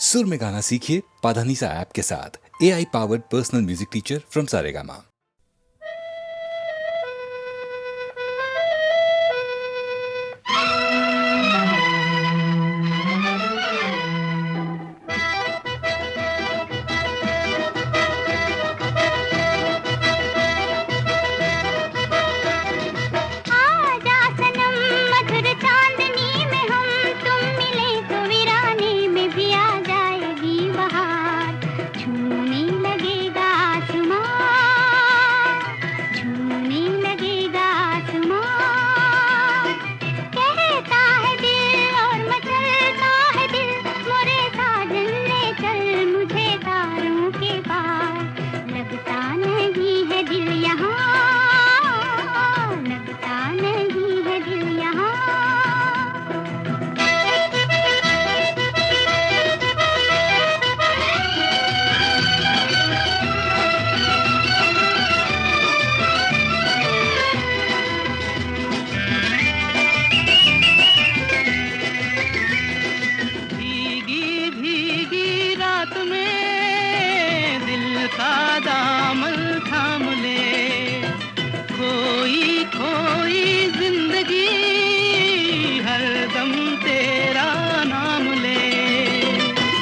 सुर में गाना सीखिए पाधानीसा ऐप के साथ। AI powered personal music teacher from Saregama. दामन थाम ले, खोई खोई जिंदगी हरदम तेरा नाम ले।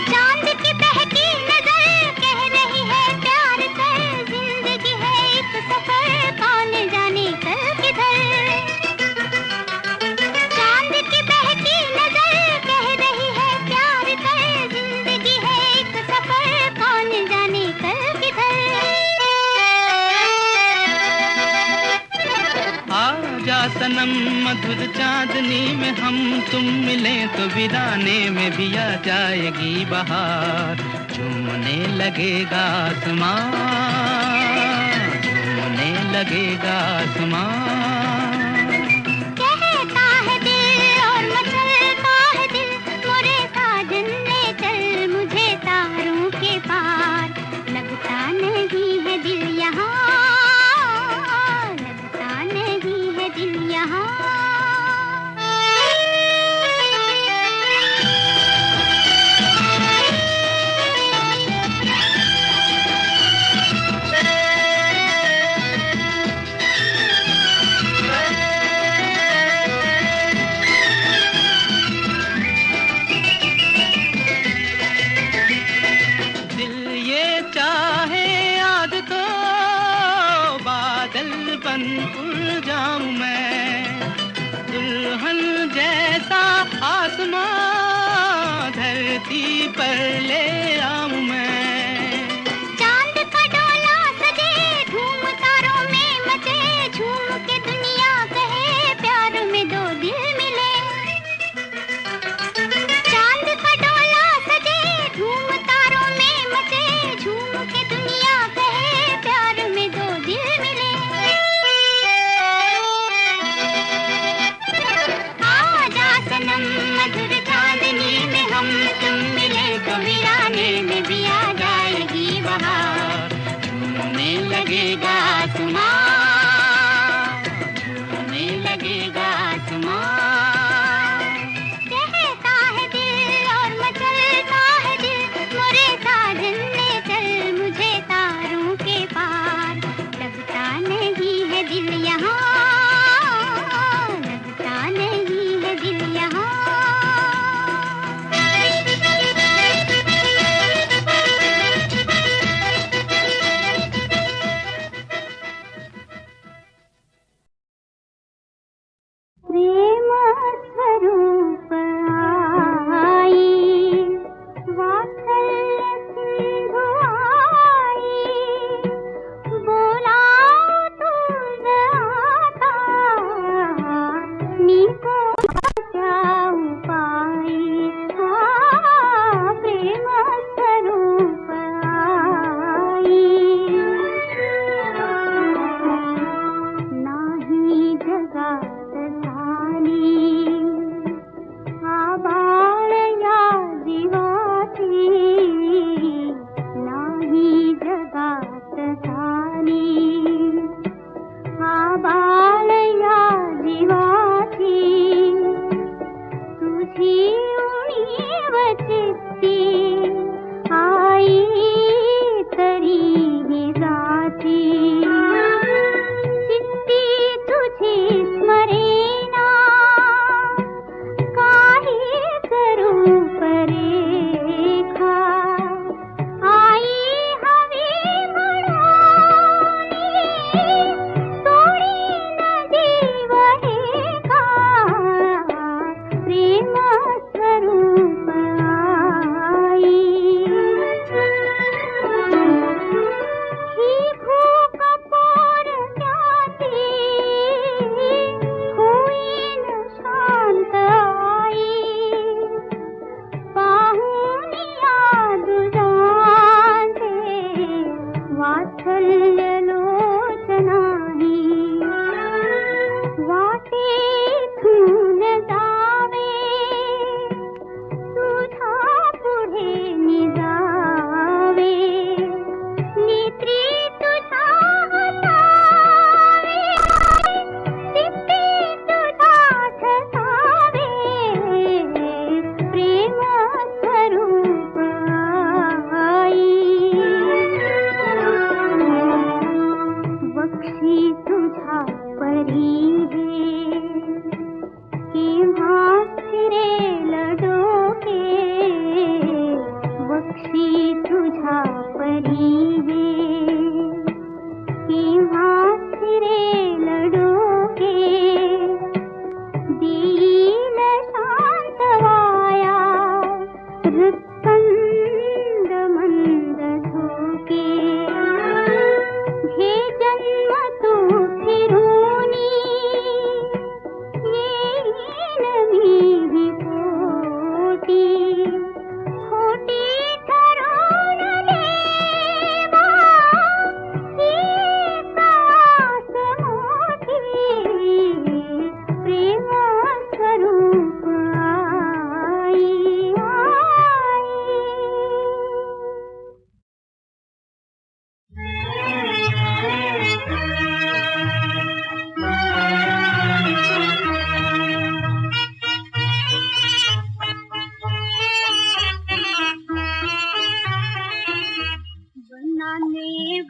चांद की बहकी नजर कह रही है प्यार कर, जिंदगी है एक सफर कौन जाने कल किधर। चांद की बहकी नजर कह रही है प्यार कर, जिंदगी है एक सफर कौन जाने कल किधर। आजा सनम मधुर चांदनी में हम तुम मिले तो वीराने में भी आ जाएगी बहार। झूमने लगेगा आसमां, झूमने लगेगा आसमां। कहता है दिल और मचलता है दिल, मोरे साजन ले चल मुझे तारों के पार। लगता नहीं है दिल यहाँ, लगता नहीं है दिल यहाँ। बन उड़ जाऊं मैं, दुल्हन जैसा आसमां धरती पर ले आऊं मैं। चांद का डोला सजे धूम तारों में मचे, झूम के दुनिया कहे प्यार में दो दिल मिले। चांद का डोला सजे धूम तारों में मचे, झूम के दुनिया कहे प्यार में दो दिल मिले। मधुर चांदनी में हम तुम मिले तो वीराने में भी आ जाएगी बहार। झूमने लगेगा आसमां, झूमने लगेगा आसमां। कहता है दिल और मचलता है दिल, मोरे साजन ले चल मुझे तारों के पार। लगता नहीं है दिल यहाँ, लगता नहीं है दिल यहाँ।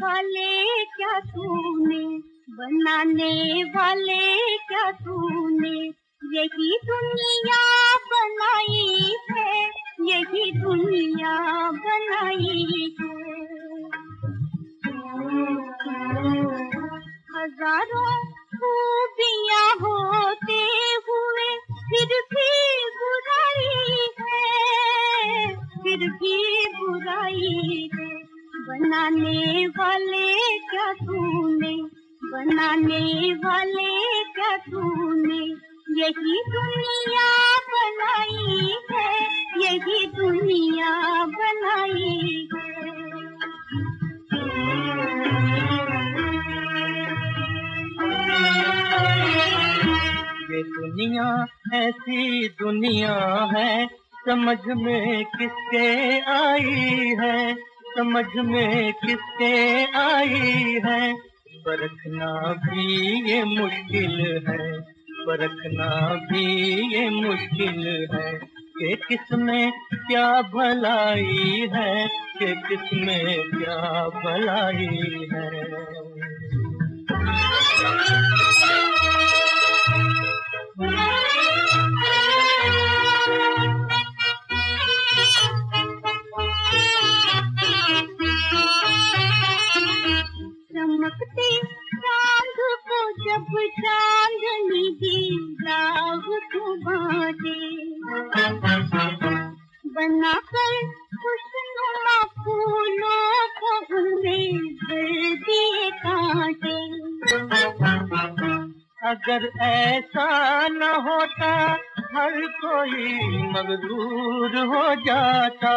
वाले क्या तूने, बनाने वाले क्या तूने, यही दुनिया बनाई है, यही दुनिया बनाई है। हजारों खूबियाँ होते हुए फिर भी बुराई है, फिर भी बुराई है। बनाने वाले क्या तूने, बनाने वाले क्या तूने, यही दुनिया बनाई है, यही दुनिया बनाई है। ये दुनिया ऐसी दुनिया है, समझ में किसके आई है, समझ में किसके आई है। परखना भी ये मुश्किल है, परखना भी ये मुश्किल है, कि किसमें क्या भलाई है, कि किसमें क्या भलाई है। चमकते चांद को जब चांदनी दी, राह को बांटे, बनाकर खुशनुमा फूलों को उनमें भर दिए कांटे। अगर ऐसा न होता हर कोई मगरूर हो जाता,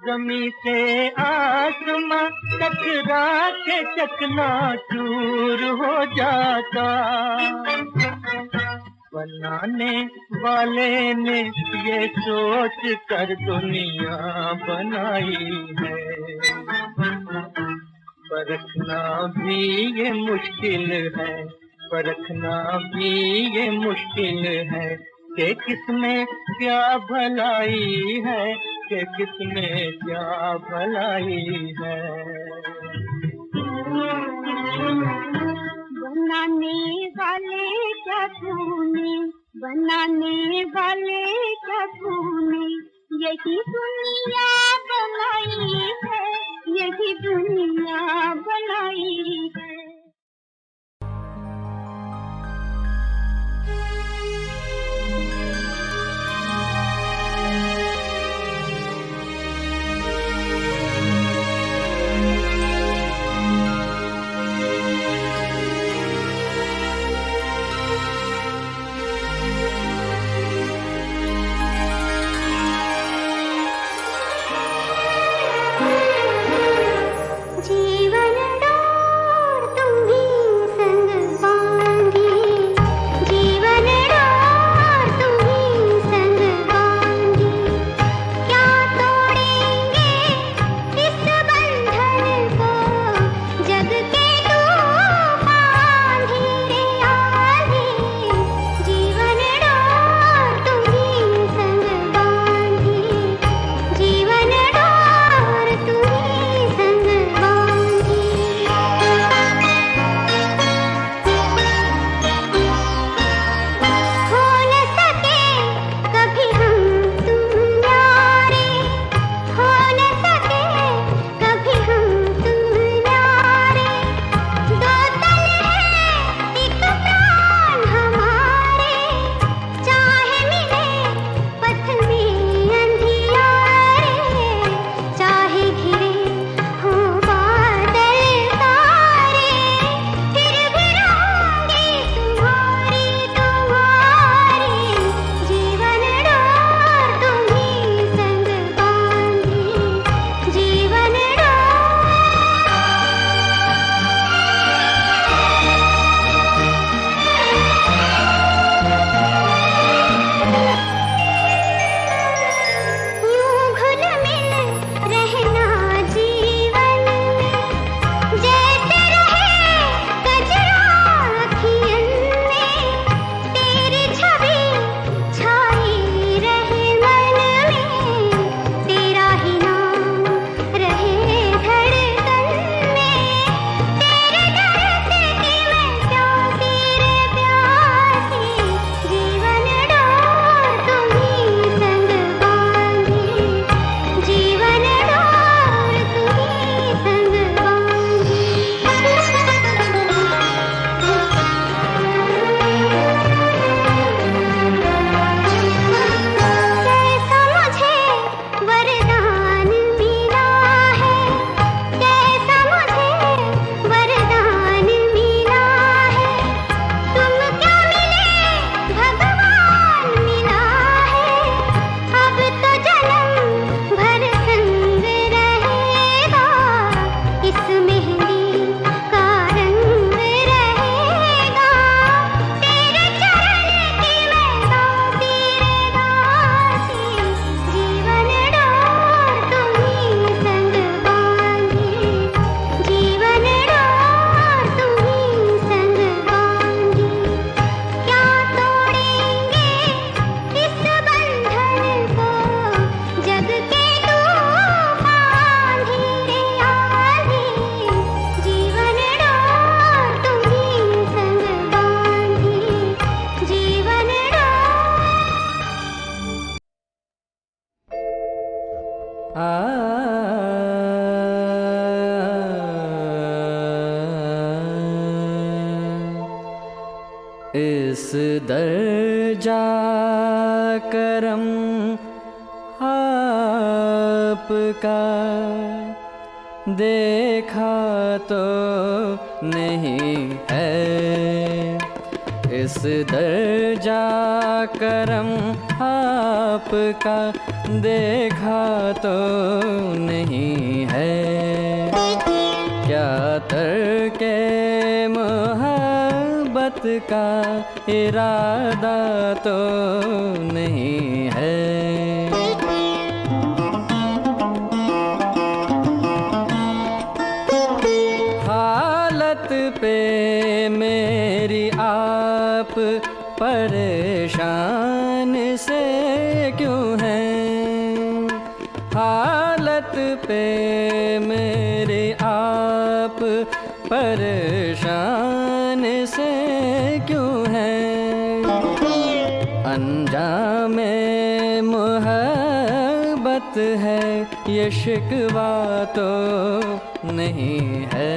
जमी से आसमां टकरा के चकनाचूर हो जाता। बनाने वाले ने ये सोच कर दुनिया बनाई है, परखना भी ये मुश्किल है, परखना भी ये मुश्किल है, कि किसमें क्या भलाई है, कि किसमें क्या भलाई है। बनाने वाले क्या तूने, बनाने वाले क्या तूने, यही दुनिया बनाई है, यही दुनिया बनाई है। इस दर जा करम आपका देखा तो नहीं है। इस दर जा करम आपका देखा तो नहीं है। क्या तरके मोहब्बत का इरादा तो नहीं है। हालत पे मेरी आप परेशान से क्यों हैं। हालत पे मेरी आप परेशान से क्यों हैं। अंजामे मोहब्बत है ये शिकवा तो नहीं है।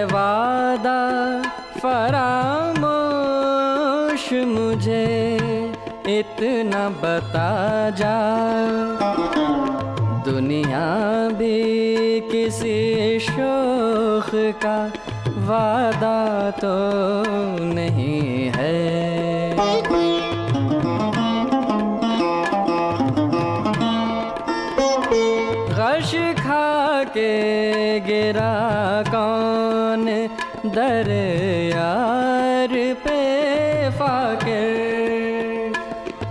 वादा फरामोश मुझे इतना बता जा। दुनिया भी किसी शौक का वादा तो नहीं है। गश खा के गिरा कौन दर यार पे फाकिर।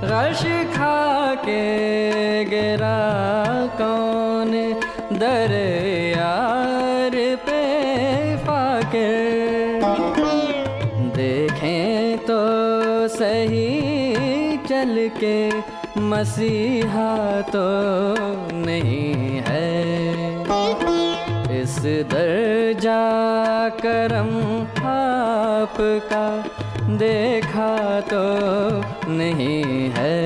गश खा के गिरा कौन दर यार पे फाकिर। देखें तो सही चल के मसीहा तो नहीं है। इस दर जा करम आपका देखा तो नहीं है।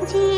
जी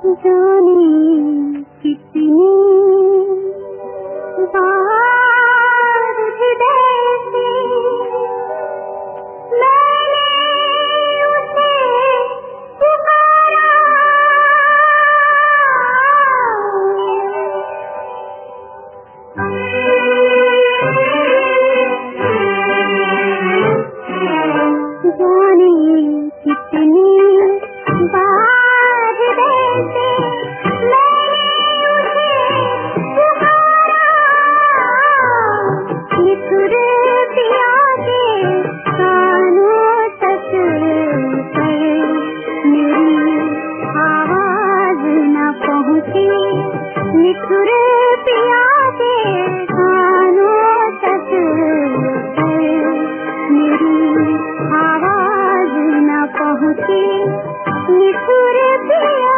जाने कितनी बार हृदय से मैंने उसे पुकारा, जाने कितनी बार हृदय से मैंने उसे पुकारा, निठुर पिया के कानों तक पर मेरी आवाज न पहुँची, निठुर पिया के कानों तक पर मेरी आवाज न पहुँची, निठुर पिया।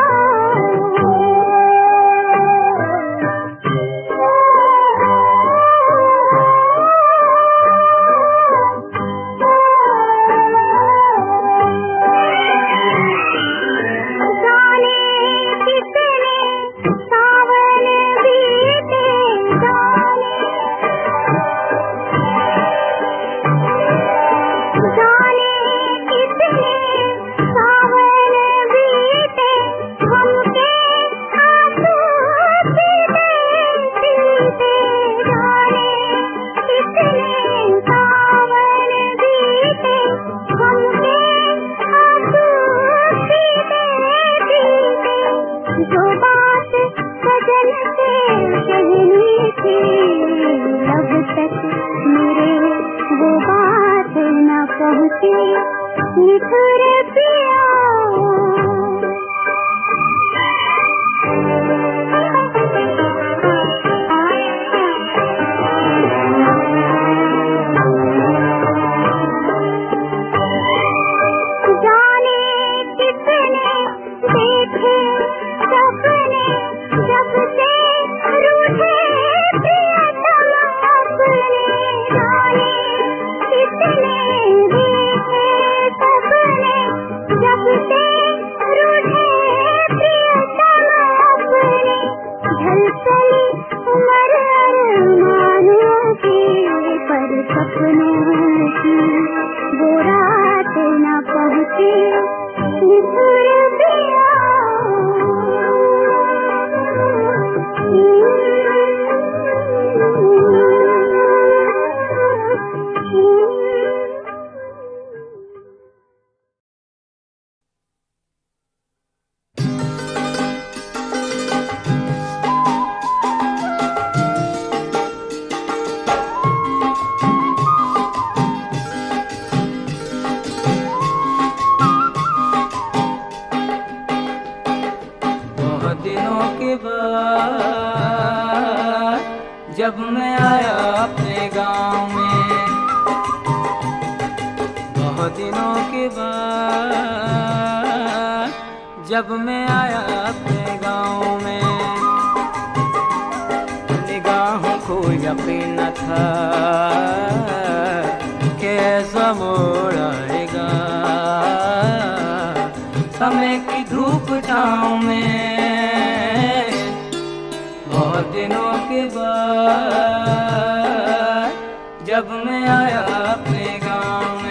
जाने कितने सावन बीते, जाने कितने सावन बीते, हमके आंसू पीते पीते, जाने कितने सावन बीते, हमके आंसू पीते पीते, जो बात सजन से कहनी थी अब तक मेरे वो बात न पहुँची, निठुर पिया। जाने कितने देखे सपने, जब से रूठे प्रियतम अपने, जाने कितने देखे सपने, जब से रूठे प्रियतम अपने, ढलचली उम्र अरमानों की, पर सपनों की वो रात न पहुँची, निठुर पिया। बहुत दिनों के बाद जब मैं आया अपने गांव में, बहुत दिनों के बाद जब मैं आया अपने गांव में, निगाहों को यकीन न था कि ऐसा मोड़ आएगा, समय की धूप छाँव में, बहुत दिनों के बाद जब मैं आया अपने गांव में।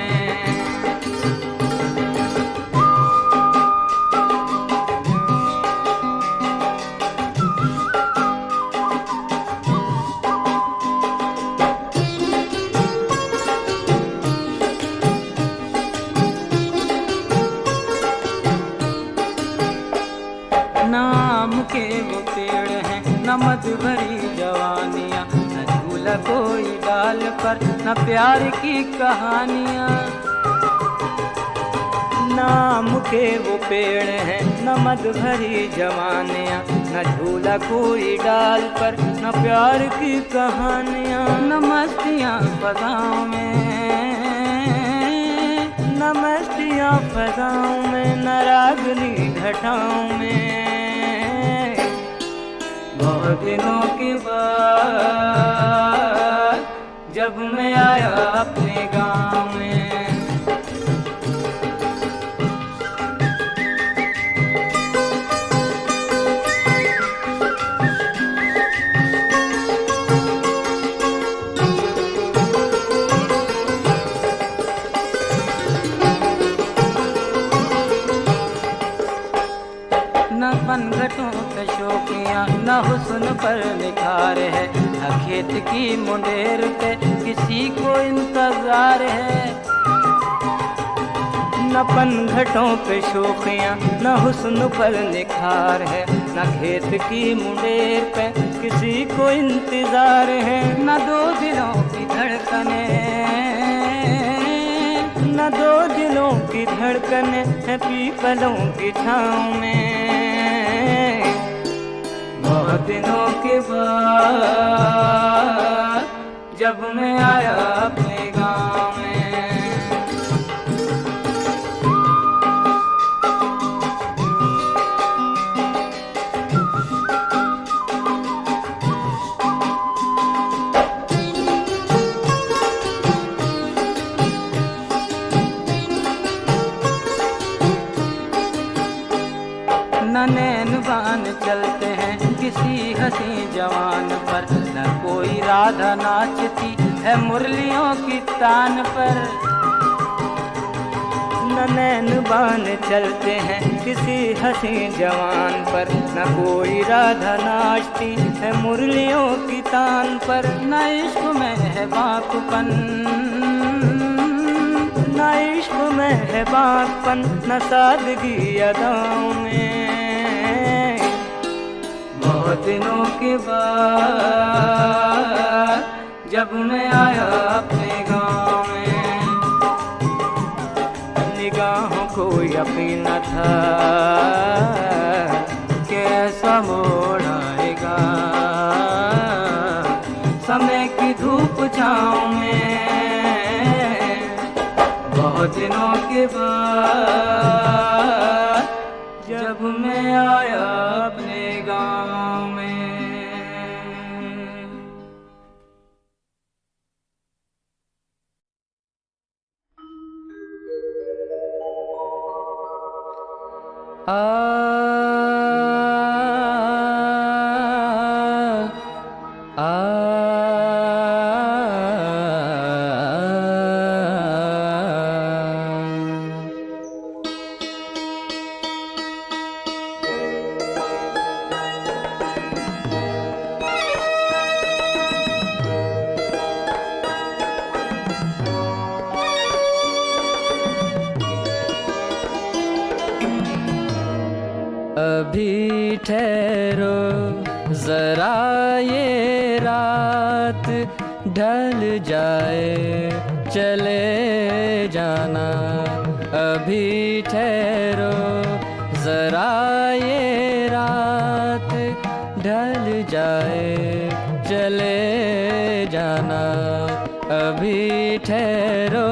नाम के वो पेड़ हैं, न मद भरी जवानियाँ, न झूला कोई डाल पर, न प्यार की कहानियाँ। नाम के वो पेड़ हैं, न मद भरी जवानियाँ, न झूला कोई डाल पर, न प्यार की कहानियाँ। न मस्तियाँ फज़ाओं में, न मस्तियाँ फज़ाओं में, न रागनी घटाओं में, बहुत दिनों के बाद जब मैं आया अपने गांव में। पनघटों पे शोखियाँ, न हुस्न पर निखार है, न खेत की मुंडेर पे किसी को इंतजार है। न पनघटों पे शोखियाँ, न हुस्न पर निखार है, न खेत की मुंडेर पे किसी को इंतजार है। न दो दिलों की धड़कने, न दो दिलों की धड़कने है पीपलों की छाँव में। बहुत दिनों के बाद जब मैं आया अपने गाँव में, न नैन बान चलते हैं किसी हंसी जवान पर, न कोई राधा नाचती है मुरलियों की तान पर। न नैन बान चलते हैं किसी हंसी जवान पर, न कोई राधा नाचती है मुरलियों की तान पर। न इश्क में है बाकपन, न इश्क में है बाकपन, न सादगी अदाओं में। बहुत दिनों के बाद जब मैं आया अपने गाँव में, निगाहों को यकीन न था कैसा मोड़ आएगा। समय की धूप छाँव में बहुत दिनों के बाद जब मैं आया अपने गाँव में। अभी ठहरो जरा ये रात ढल जाए चले जाना। अभी ठहरो जरा ये रात ढल जाए चले जाना। अभी ठहरो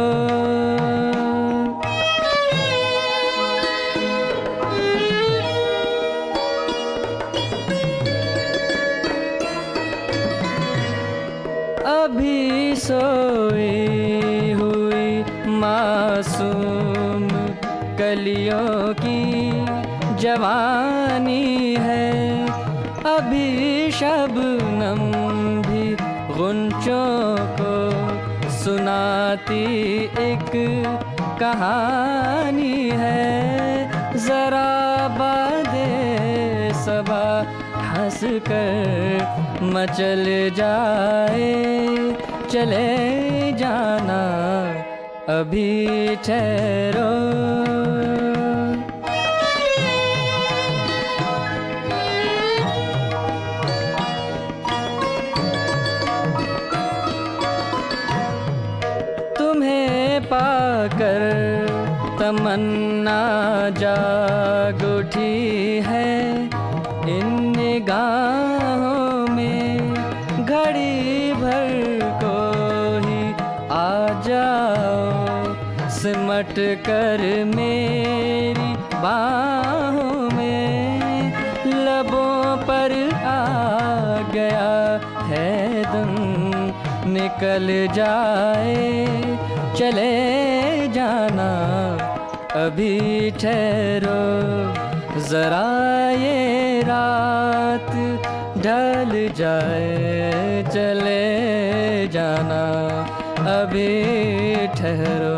अभी सोई हुई मासूम कलियों की जवानी है। अभी शबनम भी गुंचों को सुनाती एक कहानी है। जरा बादे सबा हंस कर मचल जाए चले जाना। अभी ठहरो तुम्हें पाकर तमन्ना जाग उठी है। इन निगाहों में घड़ी भर को ही आ जाओ सिमट कर मेरी बाहों में। लबों पर आ गया है दम निकल जाए चले जाना। अभी ठहरो जरा ये रात ढल जाए चले जाना। अभी ठहरो